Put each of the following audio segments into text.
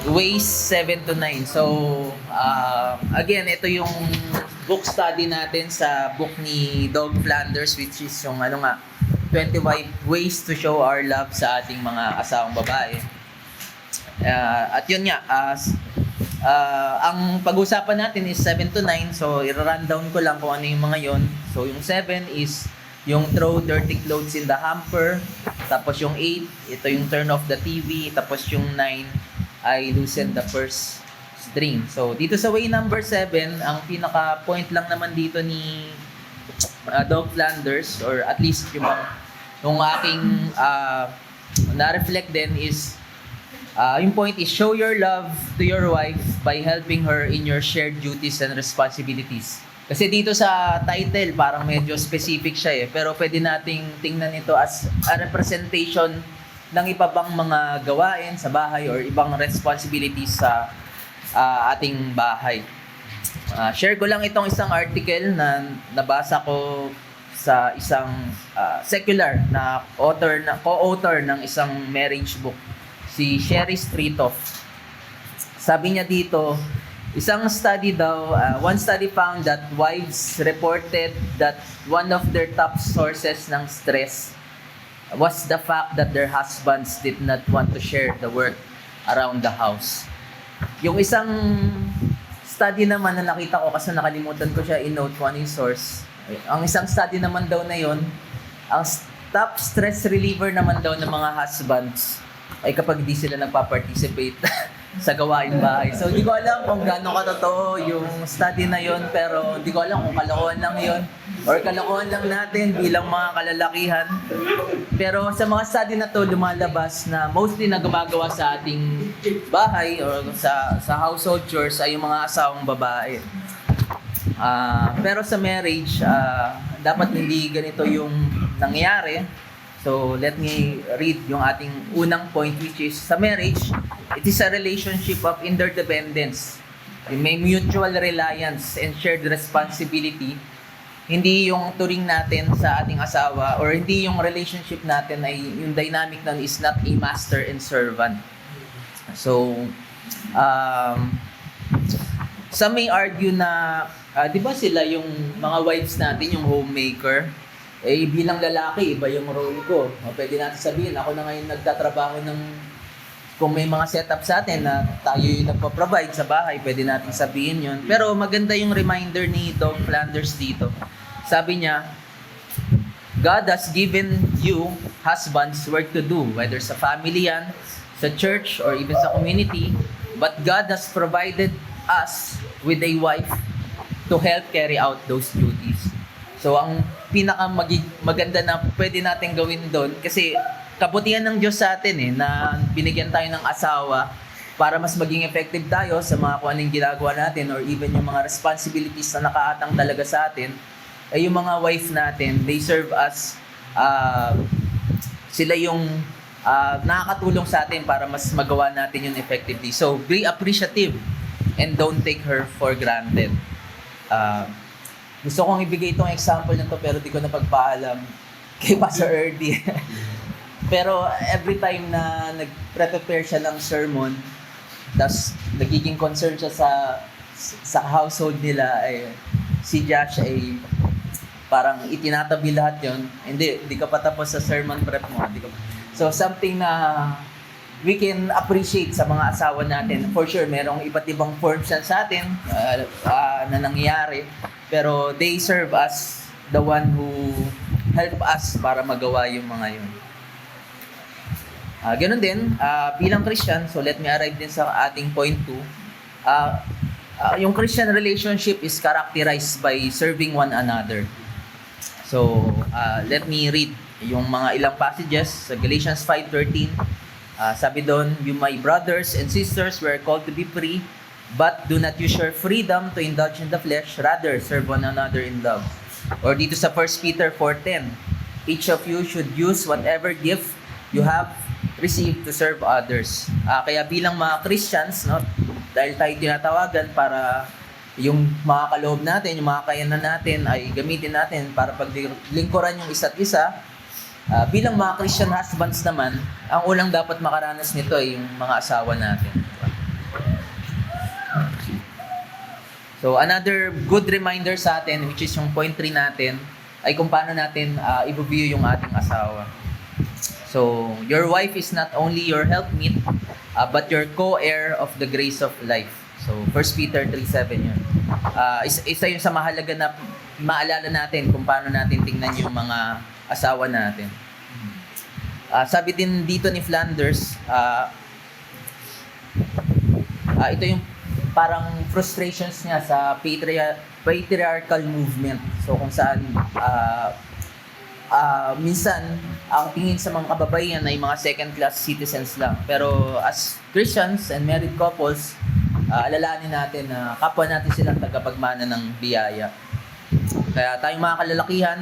Ways 7 to 9. So, again, ito yung book study natin sa book ni Doug Flanders, which is yung 25 ways to show our love sa ating mga asawang babae. At yun nga, ang pag-usapan natin is 7 to 9. So, i-rundown ko lang kung ano yung mga yon. So, yung 7 is yung throw dirty clothes in the hamper. Tapos yung 8, ito yung turn off the TV. Tapos yung 9 ay loosen the purse string. So, dito sa way number 7, ang pinaka-point lang naman dito ni Doug Flanders, or at least yung aking na-reflect din is yung point is show your love to your wife by helping her in your shared duties and responsibilities. Kasi dito sa title, parang medyo specific siya pero pwede nating tingnan ito as a representation ng iba bang mga gawain sa bahay or ibang responsibilities sa ating bahay. Share ko lang itong isang article na nabasa ko sa isang secular na co-author ng isang marriage book, si Sherry Streetoff. Sabi niya dito, one study found that wives reported that one of their top sources ng stress was the fact that their husbands did not want to share the work around the house. Yung isang study naman na nakita ko, kasi nakalimutan ko siya i-note kung ano yung source. Ang isang study naman daw na yon, ang top stress reliever naman daw ng mga husbands ay kapag di sila nagpa-participate sa gawain bahay. So, di ko alam kung gaano katotoo yung study na yon, pero di ko alam kung kalokohan lang yon or kalokohan lang natin bilang mga kalalakihan. Pero sa mga study na to, lumalabas na mostly na gumagawa sa ating bahay or sa household chores ay yung mga asawang babae. Pero sa marriage, dapat hindi ganito yung nangyari. So, let me read yung ating unang point, which is sa marriage, it is a relationship of interdependence. May mutual reliance and shared responsibility. Hindi yung turing natin sa ating asawa or hindi yung relationship natin ay yung dynamic nun is not a master and servant. So, some may argue na, di ba sila yung mga wives natin, yung homemaker? Bilang lalaki, iba yung role ko. Pwede natin sabihin, ako na ngayon nagtatrabaho kung may mga setup sa atin na tayo yung nagpo-provide sa bahay, pwede natin sabihin yun. Pero maganda yung reminder ni Doug Flanders dito. Sabi niya, God has given you, husbands, work to do, whether sa family yan, sa church, or even sa community. But God has provided us with a wife to help carry out those duties. So, ang maganda na pwede natin gawin doon, kasi kabutihan ng Diyos sa atin na binigyan tayo ng asawa para mas maging effective tayo sa mga kung anong ginagawa natin or even yung mga responsibilities na nakaatang talaga sa atin, ay yung mga wife natin, they serve us, sila yung nakakatulong sa atin para mas magawa natin yun effectively. So, be appreciative and don't take her for granted. Gusto kong ibigay itong example na to pero di ko na pagpaalam kay Pastor Erdy. Pero every time na nag-prepare siya ng sermon, tapos nagiging concern siya sa household nila, si Josh ay parang itinatabi lahat yun. Hindi ka pa tapos sa sermon prep mo. So something na we can appreciate sa mga asawa natin. For sure, merong iba't ibang forms yan sa atin na nangyayari. Pero they serve as the one who help us para magawa yung mga yun. Ganun din, bilang Christian, so let me arrive din sa ating point 2. Yung Christian relationship is characterized by serving one another. So, let me read yung mga ilang passages sa Galatians 5:13. Sabi doon, you my brothers and sisters were called to be free, but do not use your freedom to indulge in the flesh, rather serve one another in love. Or dito sa 1 Peter 4:10, each of you should use whatever gift you have received to serve others. Kaya bilang mga Christians, dahil tayo tinatawagan para yung mga kaloob natin, yung mga kayanan natin ay gamitin natin para paglingkuran yung isa't isa. Bilang mga Christian husbands naman, ang unang dapat makaranas nito ay yung mga asawa natin. So another good reminder sa atin, which is yung point 3 natin, ay kung paano natin i-view yung ating asawa. So, your wife is not only your helpmeet, but your co-heir of the grace of life. So, 1 Peter 3:7 yun. Isa yun sa mahalaga na maalala natin kung paano natin tingnan yung mga asawa natin. Sabi din dito ni Flanders, ito yung parang frustrations niya sa patriarchal movement. So, kung saan minsan, ang tingin sa mga kababaihan ay mga second-class citizens lang. Pero as Christians and married couples, alalahanin natin na kapwa natin silang tagapagmana ng biyaya. Kaya tayong mga kalalakihan,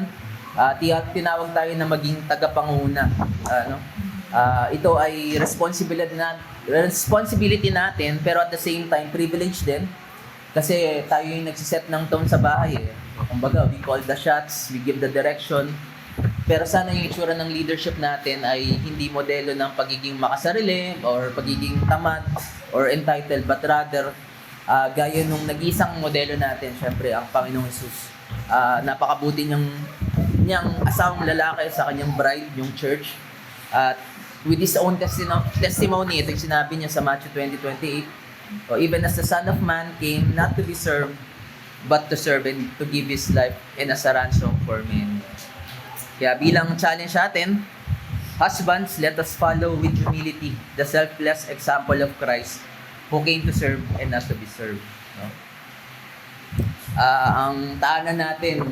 tinawag tayo na maging tagapanguna. Ito ay responsibility natin, pero at the same time, privilege din. Kasi tayo yung nagsiset ng tone sa bahay. Kumbaga, we call the shots, we give the direction. Pero sana yung itsura ng leadership natin ay hindi modelo ng pagiging makasarili or pagiging tamad or entitled, but rather gaya nung nag-iisang modelo natin, syempre ang Panginoong Jesus. Napakabuti niyang asawang lalaki sa kanyang bride, yung church. With his own testimony, ito yung sinabi niya sa Matthew 20:28, so, even as the Son of Man came not to be served, but to serve and to give his life as a ransom for many. Kaya bilang challenge natin, husbands, let us follow with humility the selfless example of Christ who came to serve and not to be served. No? Ang taanan natin,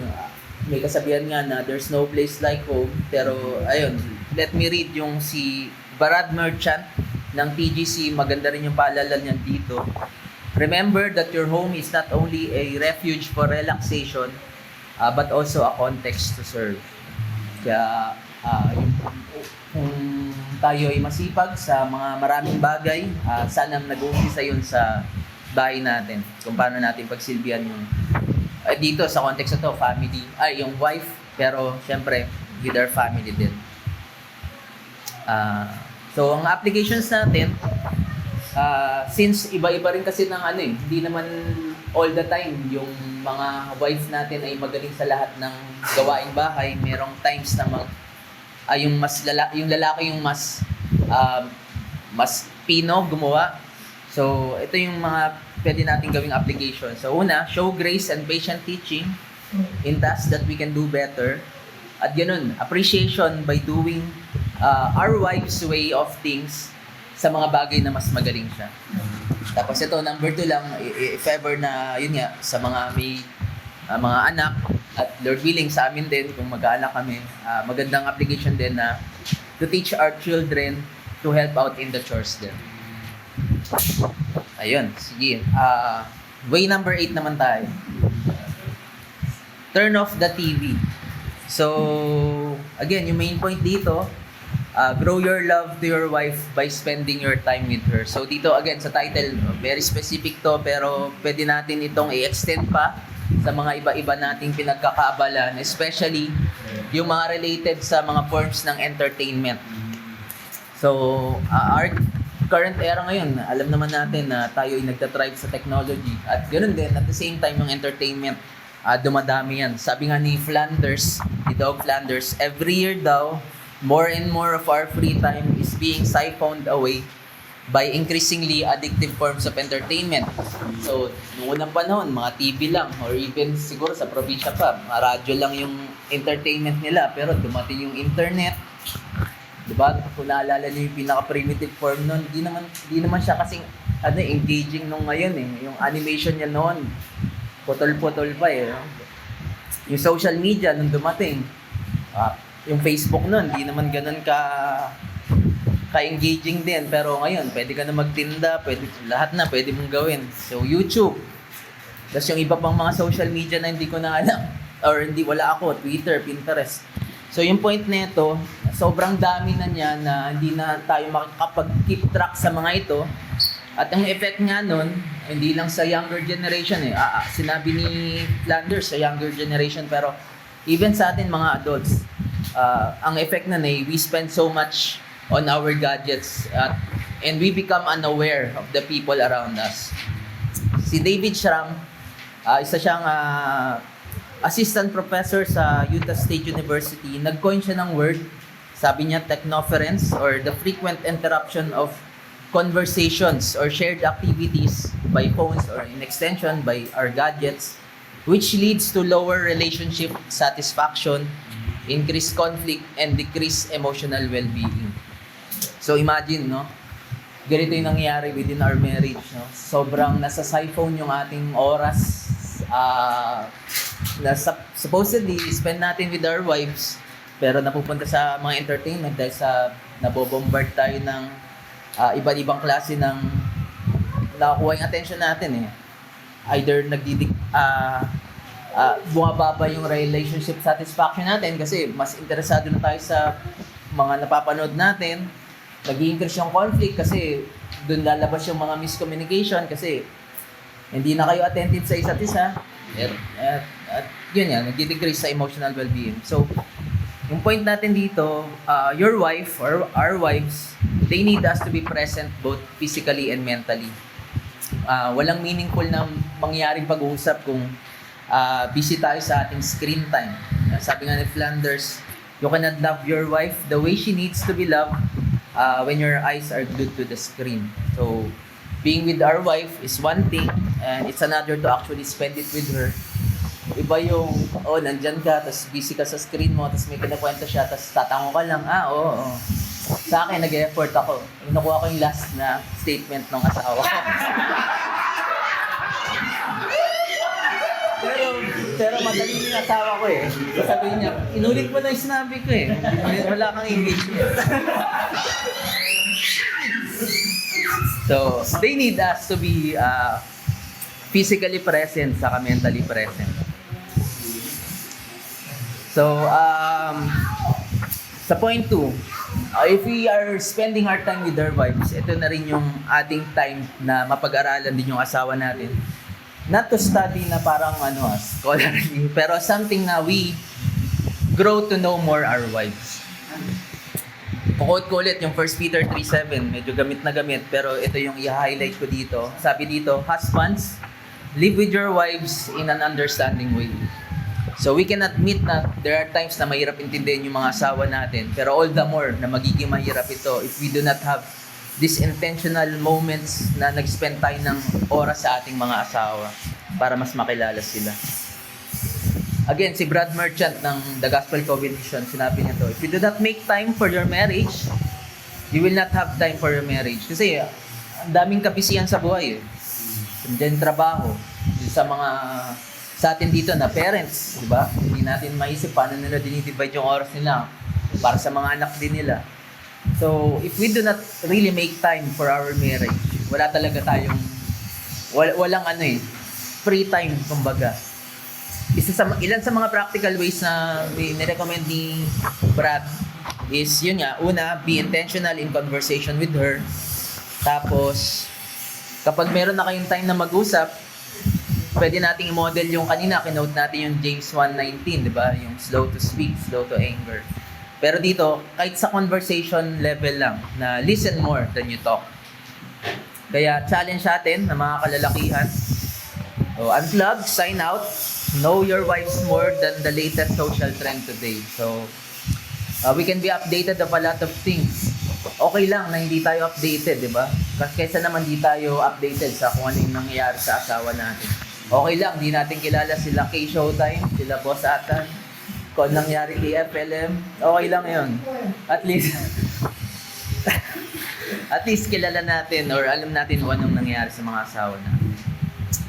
may kasabihan nga na there's no place like home. Pero ayun, let me read yung si Barad Merchant ng TGC. Maganda rin yung paalala niya dito. Remember that your home is not only a refuge for relaxation, but also a context to serve. Kaya kung tayo ay masipag sa mga maraming bagay, sana nag-uumpisa yun sa bahay natin. Kung paano natin pagsilbihan yung dito sa context na to, family, yung wife, pero syempre with our family din. So ang applications natin, since iba-iba rin kasi ng hindi naman all the time yung mga wife natin ay magaling sa lahat ng gawaing bahay. Merong times na yung lalaki yung mas pino gumawa. So ito yung mga pwede natin gawing application. So una, show grace and patient teaching in tasks that we can do better. At ganun, appreciation by doing our wife's way of things sa mga bagay na mas magaling siya. Tapos ito, number 2 lang, if ever na, yun nga, sa mga may mga anak, at Lord willing sa amin din, kung mag-aanak kami, magandang application din na to teach our children to help out in the chores din. Ayun, sige. Way number 8 naman tayo. Turn off the TV. So, again, yung main point dito, grow your love to your wife by spending your time with her. So dito again sa title, very specific to, pero pwede natin itong i-extend pa sa mga iba-iba nating pinagkakaabalan, especially yung mga related sa mga forms ng entertainment. So our current era ngayon, alam naman natin na tayo ay nagtatribe sa technology, at ganoon din at the same time yung entertainment, dumadami yan. Sabi nga ni Flanders, ni Doug Flanders, every year daw more and more of our free time is being siphoned away by increasingly addictive forms of entertainment. So, noong unang panahon, mga TV lang, or even siguro sa probinsya pa, mga radyo lang yung entertainment nila, pero dumating yung internet. Diba? Kung naalala niyo yung pinaka-primitive form nun, di naman siya kasing engaging nung ngayon Yung animation niya noon, putol-putol pa Yung social media nung dumating, yung Facebook nun, di naman ganun ka-engaging din. Pero ngayon, pwede ka na magtinda, lahat na pwede mong gawin. So, YouTube. Tapos yung iba pang mga social media na hindi ko na alam, or wala ako, Twitter, Pinterest. So, yung point nito, sobrang dami na niya na hindi na tayo makakapag-keep track sa mga ito. At ang effect nga nun, hindi lang sa younger generation sinabi ni Flanders sa younger generation, pero even sa atin mga adults, ang effect na we spend so much on our gadgets and we become unaware of the people around us. Si David Schramm, Isa siyang assistant professor sa Utah State University. Nag-coin siya ng word, sabi niya technoference, or the frequent interruption of conversations or shared activities by phones, or in extension by our gadgets, which leads to lower relationship satisfaction, increased conflict, and decreased emotional well-being. So imagine, no? Ganito yung nangyayari within our marriage, no? Sobrang nasa siphon yung ating oras, na supposedly spend natin with our wives, pero napupunta sa mga entertainment dahil sa nabobombard tayo ng iba't ibang klase ng nakukuha yung attention natin eh. Either bumababa yung relationship satisfaction natin kasi mas interesado na tayo sa mga napapanood natin. Nag-i-increase yung conflict kasi doon lalabas yung mga miscommunication kasi hindi na kayo attentive sa isa't isa. At yun yan, nag-decrease sa emotional well-being. So, yung point natin dito, your wife or our wives, they need us to be present both physically and mentally. Walang meaningful na mangyaring pag-uusap kung busy tayo sa ating screen time. Sabi nga ni Flanders, you cannot love your wife the way she needs to be loved when your eyes are glued to the screen. So, being with our wife is one thing, and it's another to actually spend it with her. Iba yung, nandyan ka, tapos busy ka sa screen mo, tapos may kinakwento siya, tapos tatango ka lang, oo. Sa akin, nag-effort ako. Nakuha ko yung last na statement ng asawa ko. pero madali yung asawa ko eh. Sabi niya, inulit mo na yung sinabi ko eh. Wala kang engagement. So, they need us to be physically present saka mentally present. So, sa point 2, if we are spending our time with our wives, ito na rin yung ating time na mapag-aralan din yung asawa natin. Not to study na parang scholarly, pero something na we grow to know more our wives. Quote ko ulit yung 1 Peter 3:7, medyo gamit na gamit, pero ito yung i-highlight ko dito. Sabi dito, husbands, live with your wives in an understanding way. So we can admit na there are times na mahirap intindihin yung mga asawa natin, pero all the more na magiging mahirap ito if we do not have these intentional moments na nag-spend tayo ng oras sa ating mga asawa para mas makilala sila. Again, si Brad Merchant ng The Gospel Coalition, sinabi niya to, if you do not make time for your marriage, you will not have time for your marriage. Kasi ang daming kabisihan sa buhay eh. Nandiyan trabaho. Sa atin dito na parents, di ba? Hindi natin maisip paano nila dinidivide yung oras nila para sa mga anak din nila. So, if we do not really make time for our marriage, wala talaga tayong, walang free time, kumbaga. Ilan sa mga practical ways na nirecommend ni Brad is, yun nga, una, be intentional in conversation with her. Tapos, kapag meron na kayong time na mag-usap, pwede nating i-model yung kanina, kinote natin yung James 1:19, di ba? Yung slow to speak, slow to anger. Pero dito, kahit sa conversation level lang, na listen more than you talk. Kaya challenge natin na mga kalalakihan, unplug, sign out, know your wives more than the latest social trend today. So, we can be updated of a lot of things. Okay lang na hindi tayo updated, di ba? Kaysa naman di tayo updated sa kung ano yung nangyayari sa asawa natin. Okay lang, di natin kilala sila kay Showtime, sila Boss Atan, kung nangyari kay FLM, okay lang yun. At least kilala natin or alam natin kung anong nangyayari sa mga asawa natin.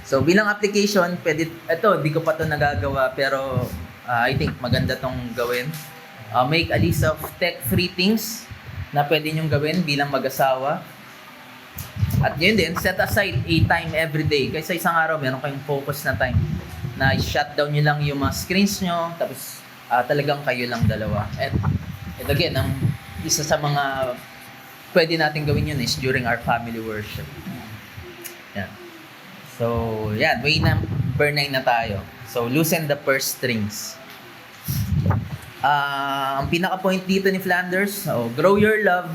So, bilang application, di ko pa ito nagagawa, pero I think maganda tong gawin. Make a list of tech-free things na pwede nyong gawin bilang mag-asawa. At yun din, set aside a time every day. Kaysa isang araw, meron kayong focus na time na i-shutdown nyo lang yung mga screens nyo, tapos talagang kayo lang dalawa. And again, ang isa sa mga pwede natin gawin yun is during our family worship. Yan. So, yan. Way number 9 na tayo. So, loosen the purse strings. Ang pinaka-point dito ni Flanders, grow your love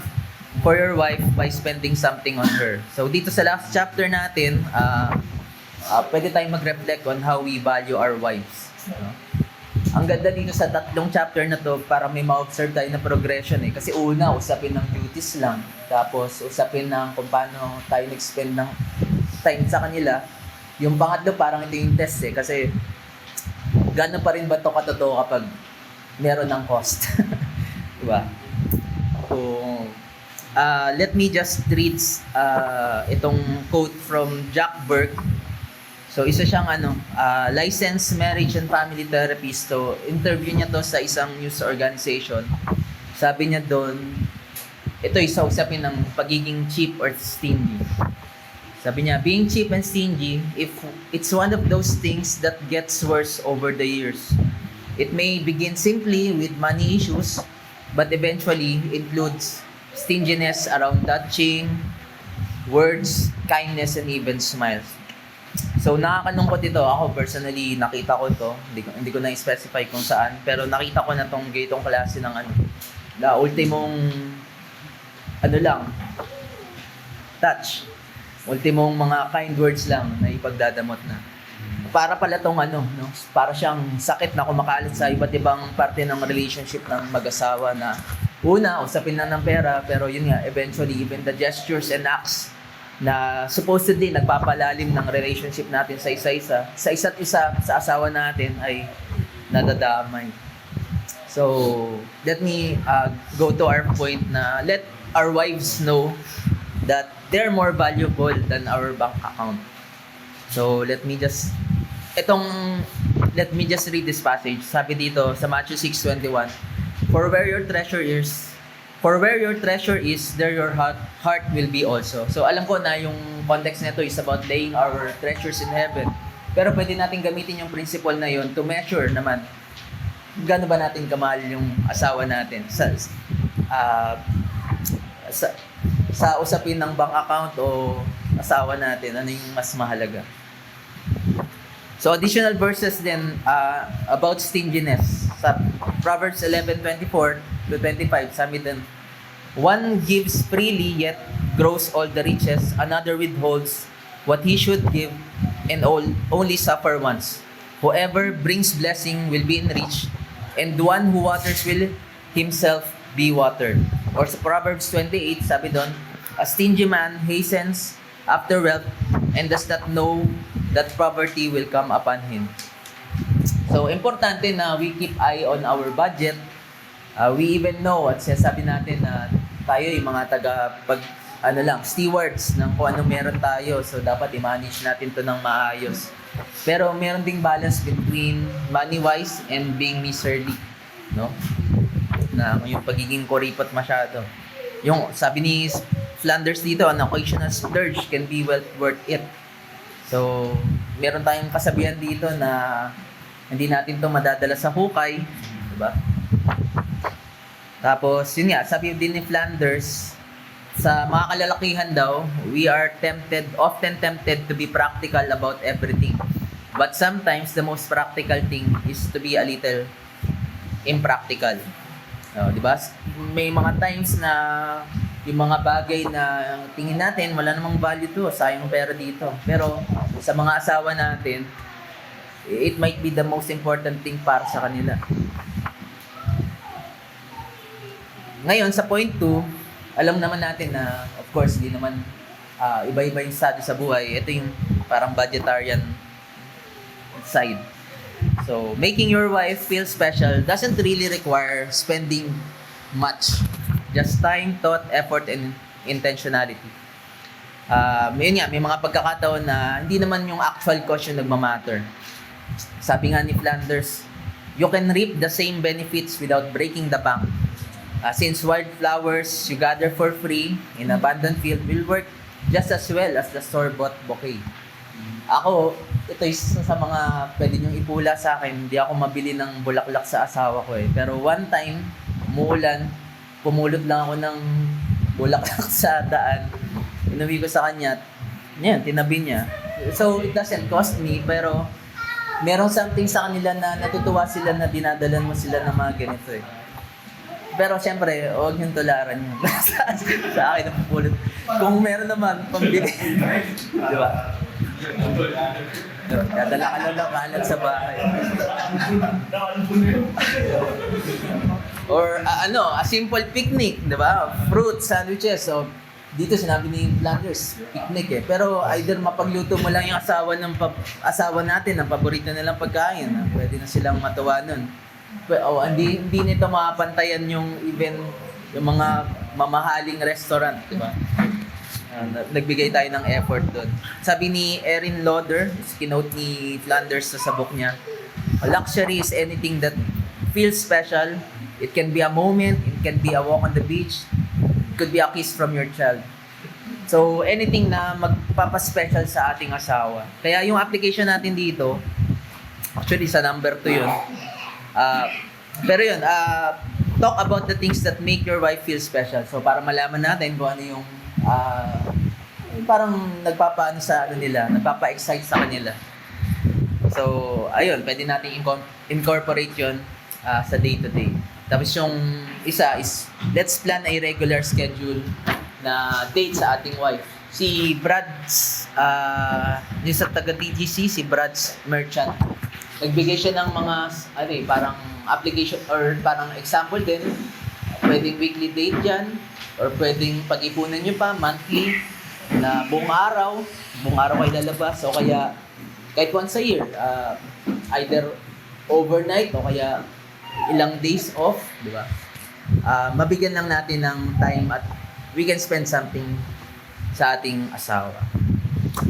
for your wife by spending something on her. So, dito sa last chapter natin, pwede tayong mag-reflect on how we value our wives. No? Ang ganda dito sa 3 chapter na to, para may ma-observe tayo na progression eh. Kasi una, usapin ng duties lang. Tapos, usapin ng kung paano tayo nag-spend ng time sa kanila. Yung pangatlo, parang ito yung test eh. Kasi, gano'n pa rin ba ito katotoo kapag meron ng cost? Diba? So, let me just read itong quote from Jack Burke. So, isa siyang licensed marriage and family therapist. So, interview niya to sa isang news organization. Sabi niya doon, ito isa usapin ng pagiging cheap or stingy. Sabi niya, being cheap and stingy, if it's one of those things that gets worse over the years. It may begin simply with money issues, but eventually includes stinginess around touching, words, kindness, and even smiles. So, nakakalungkot ito. Ako, personally, nakita ko to. Hindi ko na-specify kung saan. Pero nakita ko na tong gaytong klase ng na ultimong, touch. Ultimong mga kind words lang na ipagdadamot na. Para pala tong para siyang sakit na kumakalat sa iba't ibang parte ng relationship ng mag-asawa na una, usapin na ng pera, pero yun nga, eventually, even the gestures and acts na supposedly nagpapalalim ng relationship natin sa isa-isa, sa isa't isa, sa asawa natin ay nadadamay. So, let me go to our point na let our wives know that they're more valuable than our bank account. So, let me just read this passage. Sabi dito sa Matthew 6:21, For where your treasure is, there your heart will be also. So alam ko na yung context nito is about laying our treasures in heaven. Pero pwede natin gamitin yung principle na yun to measure naman gaano ba natin kamahal yung asawa natin sa usapin ng bank account o asawa natin, ano yung mas mahalaga. So additional verses then about stinginess. Sa Proverbs 11:24-25, sabi din, one gives freely yet grows all the riches, another withholds what he should give and only suffer once. Whoever brings blessing will be enriched, and one who waters will himself be watered. Or sa Proverbs 28, sabi doon, a stingy man hastens after wealth and does not know that poverty will come upon him. So, importante na we keep eye on our budget. We even know at sabi natin na tayo yung mga stewards ng kung ano meron tayo. So, dapat i-manage natin to ng maayos. Pero meron ding balance between money-wise and being miserly. No? Na yung pagiging kuripot masyado. Yung sabi ni Flanders dito, an occasional splurge can be well worth it. So, meron tayong kasabihan dito na hindi natin to madadala sa hukay, diba? Tapos, yun nga, sabi din ni Flanders, sa mga kalalakihan daw, we are often tempted to be practical about everything. But sometimes, the most practical thing is to be a little impractical. Diba? May mga times na yung mga bagay na tingin natin, wala namang value to, sayang pera dito. Pero sa mga asawa natin, it might be the most important thing para sa kanila. Ngayon, sa point 2, alam naman natin na, of course, hindi naman iba-iba yung estado sa buhay. Ito yung parang budgetarian side. So, making your wife feel special doesn't really require spending much. Just time, thought, effort, and intentionality. Yun nga, may mga pagkakataon na hindi naman yung actual cost yung nagmamatter. Sabi nga ni Flanders, you can reap the same benefits without breaking the bank. Since wildflowers you gather for free in abundant field will work just as well as the store-bought bouquet. Ako, ito isa sa mga pwede niyong ipula sa akin. Hindi ako mabili ng bulaklak sa asawa ko eh. Pero one time, umuulan, pumulot lang ako ng bulaklak sa daan. Inuwi ko sa kanya. Yan, tinabi niya. So, it doesn't cost me, pero merong something sa kanila na natutuwa sila na dinadalan mo sila ng mga ganito eh. Pero syempre, huwag yung tularan yun. sa akin na pupulot. Kung meron naman, pambili. Di ba? Dadala ka lang ng kalat sa bahay. Or a simple picnic, di ba? Fruit, sandwiches. So, dito sinabi ni Flanders, picnic eh. Pero either mapagluto mo lang yung asawa natin, ang paborito nilang pagkain. Pwede na silang matuwa nun. Hindi nito mapantayan yung even yung mga mamahaling restaurant, di ba? Nagbigay tayo ng effort doon. Sabi ni Erin Lauder, kinote ni Flanders sa book niya, luxury is anything that feels special. It can be a moment, it can be a walk on the beach, it could be a kiss from your child. So, anything na magpapaspecial sa ating asawa. Kaya yung application natin dito, actually sa number 2 yun. Pero yun, talk about the things that make your wife feel special. So, para malaman natin kung ano yung parang nagpapaano sa nila, nagpapa-excite sa kanila. So, ayun, pwede natin incorporate yun sa day-to-day. Tapos yung isa is, let's plan a regular schedule na date sa ating wife. Si Brad's, yung sa taga-TGC, si Brad's Merchant, nagbigay siya ng mga, parang application or parang example din. Pwedeng weekly date dyan, or pwedeng pag-ipunan nyo pa, monthly, na buong araw kayo lalabas, o kaya kahit once a year, either overnight o kaya ilang days off, di ba? Mabigyan lang natin ng time at we can spend something sa ating asawa.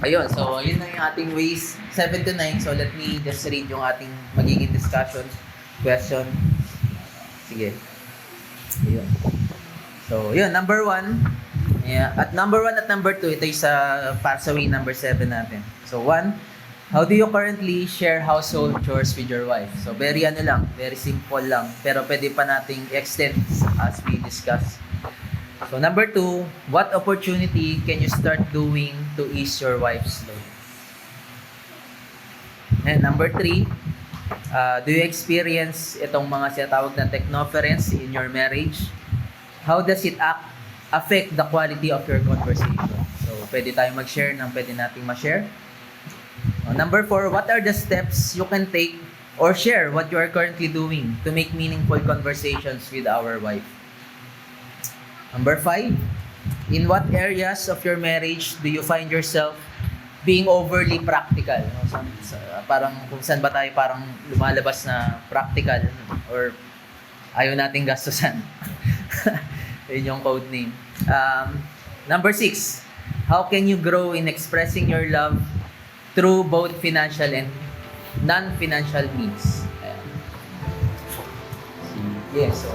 Ayun, so yun na yung ating ways, 7 to 9. So let me just read yung ating magiging discussion, question. Sige. Ayun. So yun, number 1. Yeah, at number 1 at number 2, ito yung sa pathway number 7 natin. So 1, how do you currently share household chores with your wife? So very very simple lang, pero pwede pa nating extend as we discuss. So number 2, what opportunity can you start doing to ease your wife's load? And number 3, do you experience itong mga sinatawag na technoference in your marriage? How does it affect the quality of your conversation? So pwede tayong mag-share ng pwede nating ma-share. Number 4, what are the steps you can take or share what you are currently doing to make meaningful conversations with our wife? Number 5, in what areas of your marriage do you find yourself being overly practical? Parang kung saan ba tayo parang lumalabas na practical or ayaw nating gastusan. Yun yung code name. Number 6, how can you grow in expressing your love through both financial and non-financial means? Yes, so